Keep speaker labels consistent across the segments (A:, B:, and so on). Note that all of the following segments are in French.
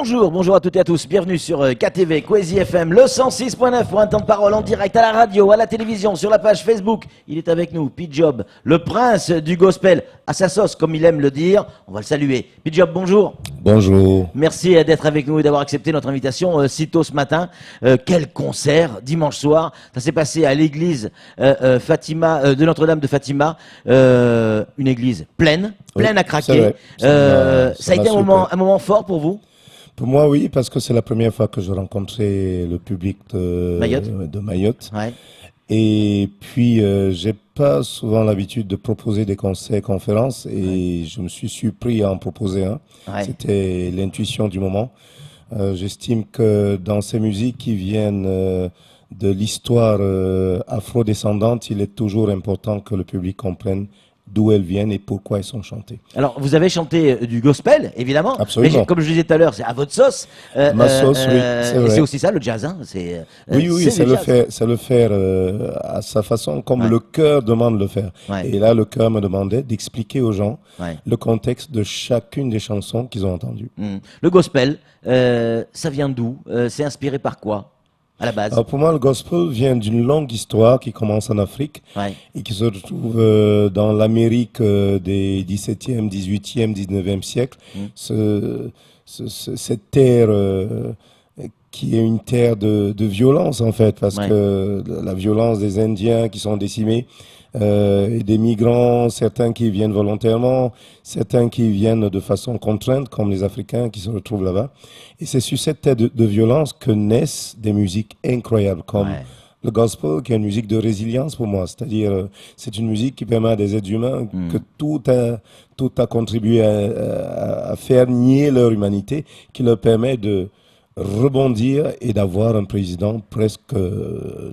A: Bonjour à toutes et à tous, bienvenue sur KTV, Kwezi FM, le 106.9 pour un temps de parole en direct à la radio, à la télévision, sur la page Facebook. Il est avec nous, P-Job, le prince du gospel, à sa sauce comme il aime le dire. On va le saluer. P-Job, bonjour.
B: Bonjour.
A: Merci d'être avec nous et d'avoir accepté notre invitation si tôt ce matin. Quel concert, dimanche soir. Ça s'est passé à l'église Fatima, de Notre-Dame de Fatima, une église pleine à craquer. Ça a été un moment fort pour vous?
B: Pour moi, oui, parce que c'est la première fois que je rencontrais le public de Mayotte.
A: Ouais.
B: Et puis, j'ai pas souvent l'habitude de proposer des conférences et je me suis surpris à en proposer un.
A: Ouais.
B: C'était l'intuition du moment. J'estime que dans ces musiques qui viennent de l'histoire afro-descendante, il est toujours important que le public comprenne d'où elles viennent et pourquoi elles sont chantées. Alors,
A: vous avez chanté du gospel, évidemment.
B: Absolument.
A: Mais comme je disais tout à l'heure, c'est à votre sauce.
B: Ma sauce, oui, c'est vrai.
A: Et c'est aussi ça, le jazz, hein.
B: Oui, c'est le faire à sa façon, comme le cœur demande de le faire.
A: Ouais.
B: Et là, le cœur me demandait d'expliquer aux gens
A: Ouais.
B: le contexte de chacune des chansons qu'ils ont entendues.
A: Le gospel, ça vient d'où? C'est inspiré par quoi, à la base?
B: Alors pour moi, le gospel vient d'une longue histoire qui commence en Afrique et qui se retrouve dans l'Amérique des 17e, 18e, 19e siècle. Cette terre qui est une terre de violence en fait, parce que la violence des Indiens qui sont décimés, et des migrants, certains qui viennent volontairement, certains qui viennent de façon contrainte, comme les Africains qui se retrouvent là-bas. Et c'est sur cette terre de violence que naissent des musiques incroyables, comme le gospel, qui est une musique de résilience pour moi. C'est-à-dire, c'est une musique qui permet à des êtres humains que tout a contribué à faire nier leur humanité, qui leur permet de rebondir et d'avoir un président presque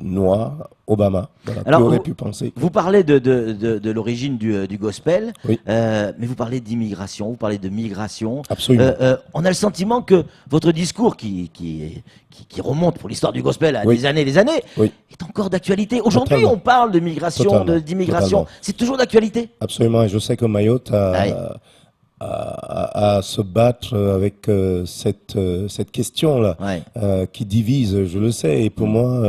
B: noir, Obama. Voilà,
A: Alors,
B: qui aurait pu penser.
A: Vous parlez de l'origine du gospel,
B: oui.
A: Mais vous parlez d'immigration, vous parlez de migration.
B: Absolument.
A: On a le sentiment que votre discours, qui remonte pour l'histoire du gospel à des années, est encore d'actualité. Aujourd'hui, on parle de migration, d'immigration. C'est toujours d'actualité.
B: Absolument. Et je sais que Mayotte à se battre avec cette question-là qui divise, je le sais. Et pour moi,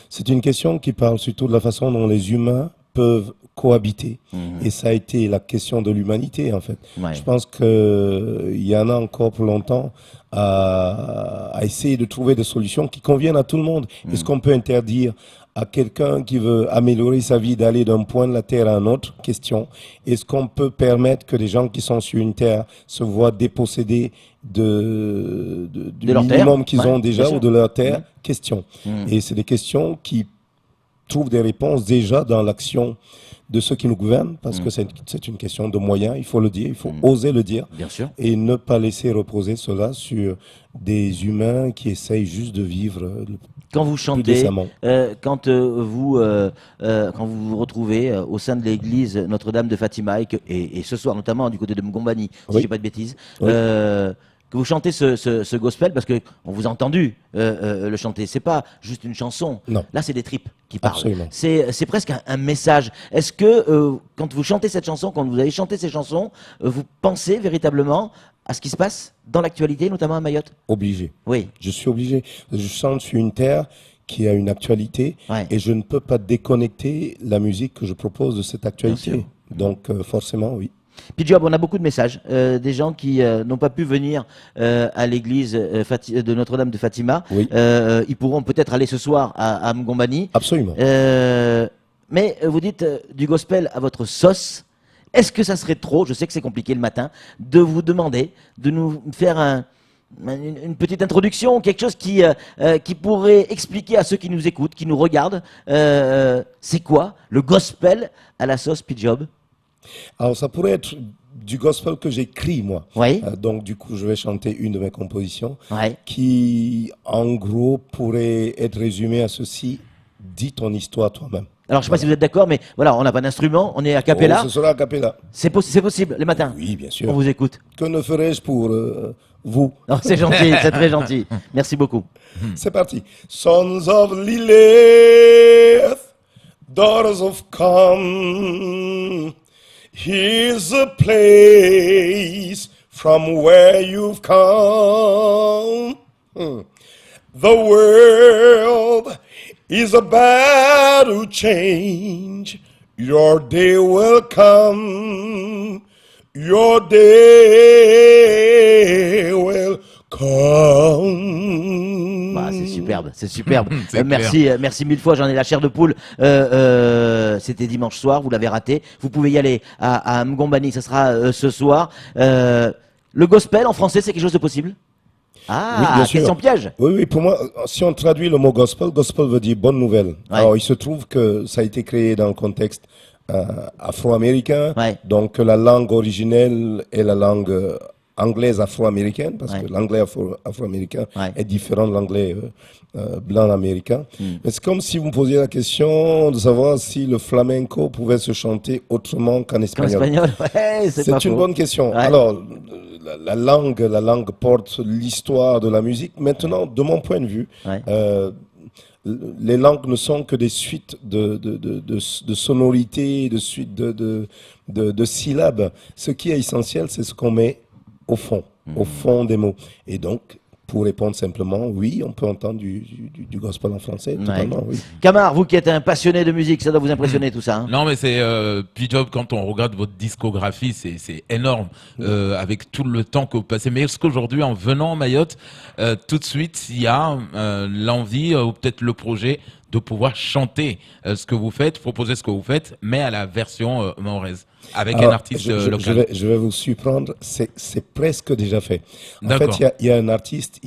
B: c'est une question qui parle surtout de la façon dont les humains peuvent cohabiter. Et ça a été la question de l'humanité, en fait. Je pense qu'il y en a encore pour longtemps à essayer de trouver des solutions qui conviennent à tout le monde. Est-ce qu'on peut interdire à quelqu'un qui veut améliorer sa vie d'aller d'un point de la Terre à un autre? Question. Est-ce qu'on peut permettre que des gens qui sont sur une Terre se voient dépossédés du minimum qu'ils ont déjà ou de leur Terre? Question. Et c'est des questions qui trouvent des réponses déjà dans l'action de ceux qui nous gouvernent, parce que c'est une question de moyens, il faut le dire, il faut oser le dire,
A: bien sûr,
B: et ne pas laisser reposer cela sur des humains qui essayent juste de vivre
A: quand vous chantez, quand vous vous retrouvez au sein de l'église Notre-Dame de Fatima, et ce soir notamment du côté de Mgombani, si je dis pas de bêtises, que vous chantez ce gospel, parce que on vous a entendu le chanter. C'est pas juste une chanson.
B: Non.
A: Là, c'est des tripes qui parlent.
B: Absolument.
A: C'est presque un message. Est-ce que quand vous chantez cette chanson, quand vous avez chanté ces chansons, vous pensez véritablement à ce qui se passe dans l'actualité, notamment à Mayotte?
B: Obligé.
A: Oui.
B: Je suis obligé. Je chante sur une terre qui a une actualité et je ne peux pas déconnecter la musique que je propose de cette actualité. Donc forcément, oui.
A: P-Job, on a beaucoup de messages, des gens qui n'ont pas pu venir à l'église de Notre-Dame de Fatima. Ils pourront peut-être aller ce soir à Mgombani.
B: Absolument.
A: Mais vous dites du gospel à votre sauce. Est-ce que ça serait trop, je sais que c'est compliqué le matin, de vous demander de nous faire une petite introduction, quelque chose qui pourrait expliquer à ceux qui nous écoutent, qui nous regardent, c'est quoi le gospel à la sauce P-Job?
B: Alors ça pourrait être du gospel que j'écris moi. Donc du coup je vais chanter une de mes compositions qui en gros pourrait être résumée à ceci: dis ton histoire toi-même.
A: Alors je ne sais pas si vous êtes d'accord, mais voilà, on n'a pas d'instrument, on est a cappella.
B: Ce sera a cappella.
A: C'est possible les matins?
B: Oui, bien sûr.
A: On vous écoute.
B: Que ne ferais-je pour vous?
A: C'est gentil, c'est très gentil. Merci beaucoup.
B: C'est parti. Sons of Lilith, daughters of Come, here's a place from where you've come. The world is about to change. Your day will come. Your day will come.
A: Bah, c'est superbe, c'est superbe. Merci mille fois, j'en ai la chair de poule. C'était dimanche soir, vous l'avez raté. Vous pouvez y aller à Mgombani, ça sera ce soir. Le gospel en français, c'est quelque chose de possible? Ah,
B: oui,
A: question piège.
B: Oui, pour moi, si on traduit le mot gospel, gospel veut dire bonne nouvelle. Ouais. Alors, il se trouve que ça a été créé dans le contexte afro-américain. Ouais. Donc, la langue originelle est la langue anglaise afro-américaine, parce que l'anglais afro-américain est différent de l'anglais blanc américain. Mais c'est comme si vous me posiez la question de savoir si le flamenco pouvait se chanter autrement qu'en espagnol. C'est une bonne question. Ouais. Alors, la langue porte l'histoire de la musique. Maintenant, de mon point de vue, les langues ne sont que des suites de sonorités, de suites de syllabes. Ce qui est essentiel, c'est ce qu'on met au fond des mots. Et donc, pour répondre simplement, oui, on peut entendre du gospel en français, totalement, oui.
A: Camar, vous qui êtes un passionné de musique, ça doit vous impressionner tout ça, hein?
C: Non, mais c'est P-Job, quand on regarde votre discographie, c'est énorme, avec tout le temps que vous passez. Mais est-ce qu'aujourd'hui, en venant à Mayotte, tout de suite, il y a l'envie, ou peut-être le projet de pouvoir chanter ce que vous faites, proposer ce que vous faites, mais à la version mahoraise, avec un artiste local?
B: Je vais vous surprendre, c'est presque déjà fait. En fait, il y a un artiste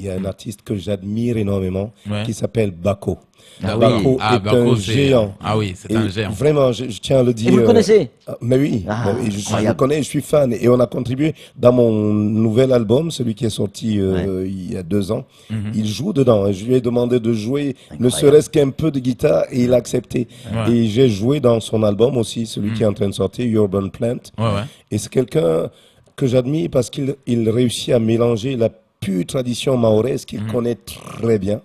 B: que j'admire énormément, qui s'appelle Bako. Bako est un géant.
C: Ah oui, c'est un géant.
B: Vraiment, je tiens à le dire.
A: Et vous le connaissez?
B: Mais oui, je le connais, je suis fan. Et on a contribué dans mon nouvel album, celui qui est sorti il y a 2 ans. Il joue dedans. Je lui ai demandé de jouer ne serait-ce qu'un peu de guitare et il a accepté. Et j'ai joué dans son album aussi, celui qui est en train de sortir, Urban Plant. Et c'est quelqu'un que j'admire parce qu'il réussit à mélanger la pure tradition mahoraise qu'il connaît très bien,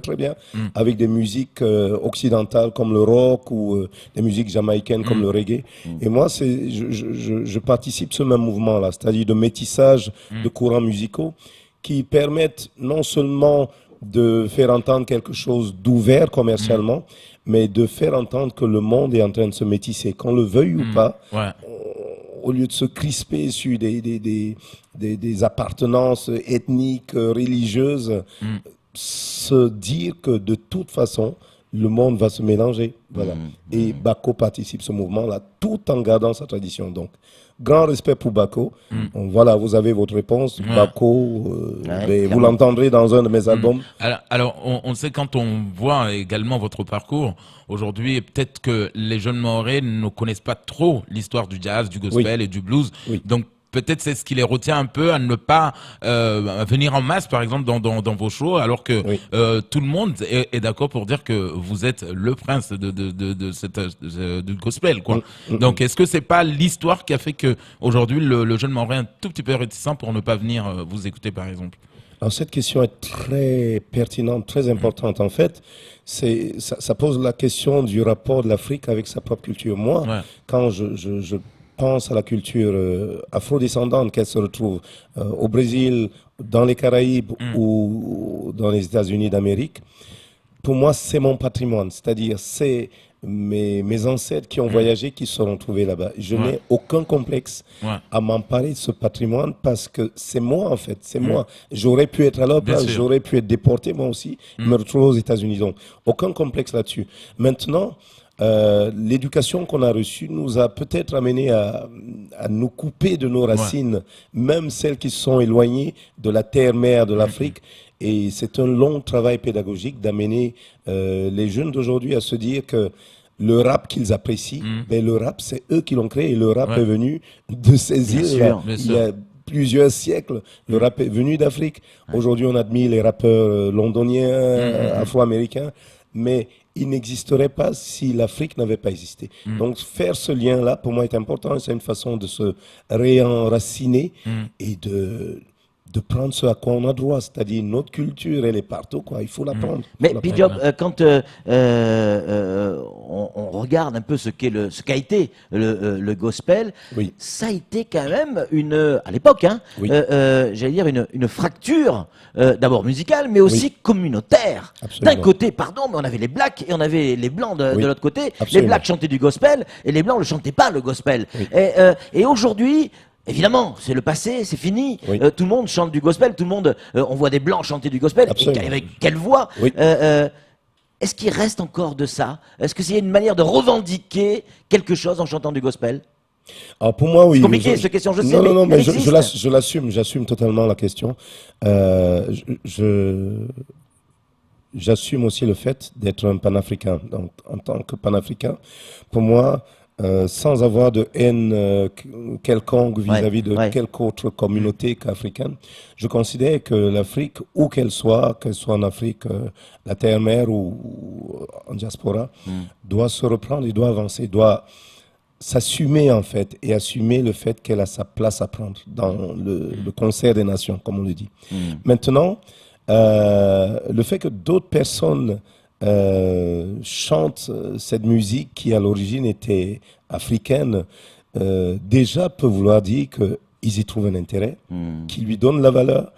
B: très bien, avec des musiques occidentales comme le rock ou des musiques jamaïcaines comme le reggae. Et moi, je participe à ce même mouvement-là, c'est-à-dire de métissage de courants musicaux qui permettent non seulement de faire entendre quelque chose d'ouvert commercialement, mais de faire entendre que le monde est en train de se métisser, qu'on le veuille ou pas. Au lieu de se crisper sur des appartenances ethniques, religieuses, se dire que de toute façon, le monde va se mélanger. Voilà. Et Bako participe à ce mouvement-là, tout en gardant sa tradition. Donc, grand respect pour Bako. Voilà, vous avez votre réponse. Bako, vous l'entendrez dans un de mes albums.
C: Alors, on sait, quand on voit également votre parcours, aujourd'hui, peut-être que les jeunes Mahorais ne connaissent pas trop l'histoire du jazz, du gospel et du blues. Donc, peut-être c'est ce qui les retient un peu à ne pas venir en masse, par exemple, dans vos shows, alors que tout le monde est d'accord pour dire que vous êtes le prince du gospel, quoi. Donc, est-ce que c'est pas l'histoire qui a fait que aujourd'hui le jeune Mahorais est un tout petit peu réticent pour ne pas venir vous écouter, par exemple?
B: Alors, cette question est très pertinente, très importante. En fait, ça pose la question du rapport de l'Afrique avec sa propre culture. Moi, quand je pense à la culture afrodescendante, qu'elle se retrouve au Brésil, dans les Caraïbes ou dans les États-Unis d'Amérique, pour moi, c'est mon patrimoine. C'est-à-dire, c'est mes ancêtres qui ont voyagé, qui se sont retrouvés là-bas. Je n'ai aucun complexe à m'emparer de ce patrimoine parce que c'est moi, en fait. C'est moi. J'aurais pu être à leur place, j'aurais pu être déporté, moi aussi, me retrouver aux États-Unis. Donc, aucun complexe là-dessus. Maintenant, l'éducation qu'on a reçue nous a peut-être amené à nous couper de nos racines, même celles qui se sont éloignées de la terre-mère de l'Afrique. Et c'est un long travail pédagogique d'amener les jeunes d'aujourd'hui à se dire que le rap qu'ils apprécient, ben le rap, c'est eux qui l'ont créé. Et le rap est venu de ces îles. Il y a plusieurs siècles, le rap est venu d'Afrique. Aujourd'hui, on admire les rappeurs londoniens, afro-américains. Mais il n'existerait pas si l'Afrique n'avait pas existé. Donc faire ce lien-là, pour moi, est important. C'est une façon de se réenraciner et de de prendre ce à quoi on a droit, c'est-à-dire notre culture, elle est partout, quoi. Il faut la prendre.
A: Mais Pidjob, quand on regarde un peu ce qu'a été le gospel,
B: Oui.
A: ça a été quand même à l'époque, hein,
B: Oui.
A: j'allais dire une fracture, d'abord musicale, mais aussi communautaire.
B: Absolument.
A: D'un côté, pardon, mais on avait les blacks et on avait les blancs de l'autre côté. Les
B: Absolument.
A: blacks chantaient du gospel et les blancs ne chantaient pas le gospel.
B: Oui.
A: Et aujourd'hui, évidemment, c'est le passé, c'est fini.
B: Oui.
A: Tout le monde chante du gospel, tout le monde, on voit des blancs chanter du gospel.
B: Absolument.
A: Et avec quelle voix.
B: Oui.
A: Est-ce qu'il reste encore de ça? Est-ce que c'est une manière de revendiquer quelque chose en chantant du gospel?
B: Alors pour moi, oui.
A: C'est compliqué, cette question, je sais.
B: Non, mais
A: elle existe.
B: je l'assume, j'assume totalement la question. J'assume aussi le fait d'être un panafricain. Donc, en tant que panafricain, pour moi, sans avoir de haine quelconque vis-à-vis de quelque autre communauté qu'africaine, je considère que l'Afrique, où qu'elle soit en Afrique, la terre-mère ou en diaspora, doit se reprendre et doit avancer, doit s'assumer en fait et assumer le fait qu'elle a sa place à prendre dans le concert des nations, comme on le dit. Maintenant, le fait que d'autres personnes chantent cette musique qui à l'origine était africaine, déjà peut vouloir dire qu'ils y trouvent un intérêt, qui lui donne la valeur,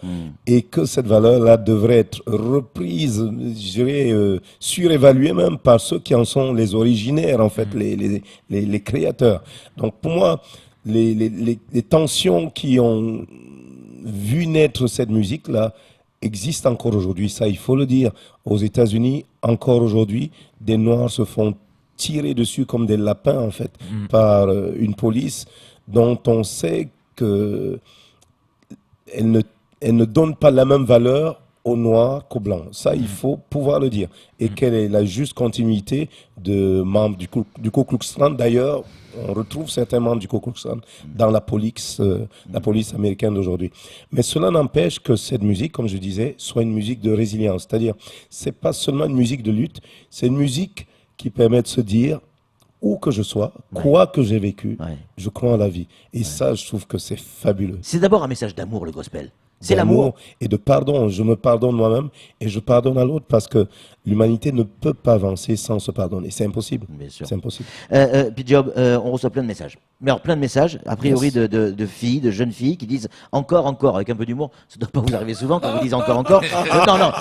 B: et que cette valeur-là devrait être reprise, je dirais, surévaluée même par ceux qui en sont les originaires, en fait, les créateurs. Donc pour moi, les tensions qui ont vu naître cette musique-là existent encore aujourd'hui, ça il faut le dire. Aux États-Unis, encore aujourd'hui, des Noirs se font tirer dessus comme des lapins, en fait, par une police dont on sait que elle ne donne pas la même valeur aux Noirs qu'aux Blancs. Ça, il faut pouvoir le dire. Et quelle est la juste continuité de membres du Ku Klux Klan. D'ailleurs, on retrouve certains membres du Ku Klux Klan dans la police américaine d'aujourd'hui. Mais cela n'empêche que cette musique, comme je disais, soit une musique de résilience. C'est-à-dire, c'est pas seulement une musique de lutte, c'est une musique qui permet de se dire, où que je sois, quoi que j'ai vécu, je crois en la vie. Et ça, je trouve que c'est fabuleux.
A: C'est d'abord un message d'amour, le gospel. C'est l'amour.
B: Et de pardon. Je me pardonne moi-même et je pardonne à l'autre parce que l'humanité ne peut pas avancer sans se pardonner. C'est impossible.
A: Bien sûr.
B: C'est impossible.
A: Pidjob, on reçoit plein de messages. Mais alors, plein de messages, a priori, de filles, de jeunes filles qui disent encore, avec un peu d'humour. Ça ne doit pas vous arriver souvent quand vous dites encore. Non,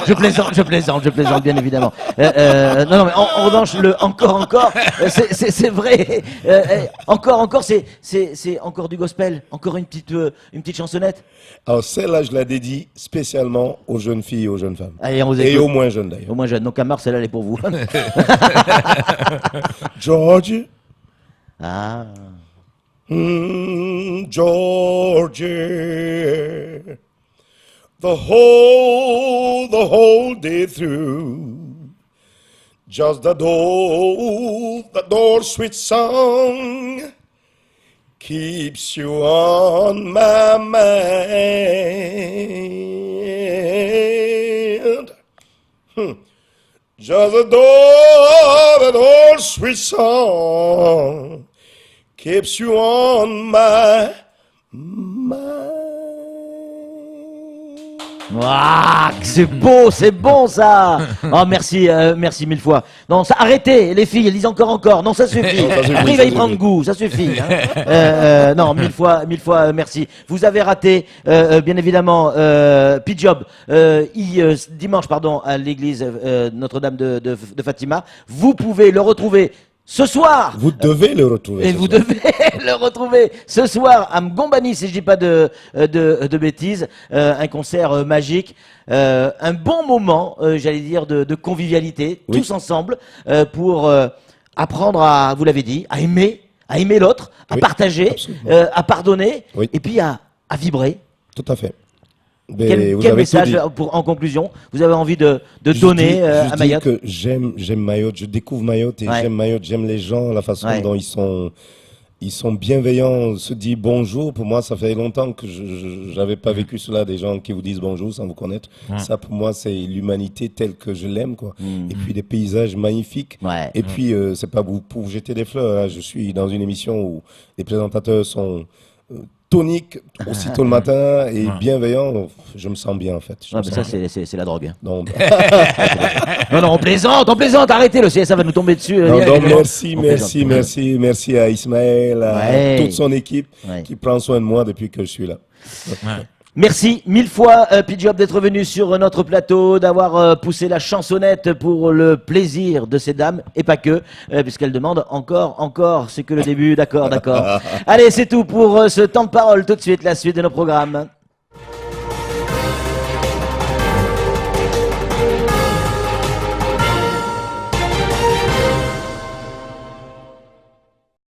A: je plaisante, bien évidemment. Non, mais en revanche, le encore, c'est vrai. Encore, c'est encore du gospel. Encore une petite chansonnette.
B: Alors, celle-là, je la dédie spécialement aux jeunes filles et aux jeunes femmes.
A: Allez, on vous
B: et
A: écoute.
B: aux moins jeunes, d'ailleurs.
A: Au moins jeune. Donc, Amar, celle-là, elle est pour vous.
B: Georgie.
A: Ah.
B: Georgie. The whole day through. Just that old sweet song keeps you on my mind. Just that old sweet song keeps you on my mind.
A: Ah, c'est beau, c'est bon ça. Oh, merci mille fois. Non, ça, arrêtez, les filles, elles disent encore. Non, ça suffit. Après, il va y prendre goût, ça suffit. Hein. Non, mille fois, merci. Vous avez raté, bien évidemment, Pidjob, dimanche, à l'église Notre-Dame de Fatima. Vous pouvez le retrouver ce soir.
B: Vous devez le retrouver.
A: Et vous devez le retrouver ce soir à Mgombani, si je dis pas de bêtises. Un concert magique. Un bon moment, j'allais dire, de convivialité, tous ensemble, pour apprendre à, vous l'avez dit, à aimer l'autre, à partager, à pardonner, et puis à vibrer.
B: Tout à fait.
A: Quel message, en conclusion, vous avez envie de donner à Mayotte?
B: Je dis que j'aime Mayotte, je découvre Mayotte et j'aime Mayotte, j'aime les gens, la façon dont ils sont bienveillants, se disent bonjour. Pour moi, ça fait longtemps que je n'avais pas vécu cela, des gens qui vous disent bonjour sans vous connaître. Ça, pour moi, c'est l'humanité telle que je l'aime, quoi. Et puis des paysages magnifiques. Et puis, c'est pas pour vous jeter des fleurs. Hein. Je suis dans une émission où les présentateurs sont tonique aussitôt le matin et bienveillant. Je me sens bien en fait.
A: Mais ça c'est la drogue.
B: Donc...
A: non, on plaisante, arrêtez, le CSA va nous tomber dessus.
B: Donc merci à Ismaël, à toute son équipe qui prend soin de moi depuis que je suis là.
A: Merci mille fois, P-Job, d'être venu sur notre plateau, d'avoir poussé la chansonnette pour le plaisir de ces dames, et pas que, puisqu'elles demandent encore, c'est que le début, d'accord. Allez, c'est tout pour ce temps de parole, tout de suite, la suite de nos programmes.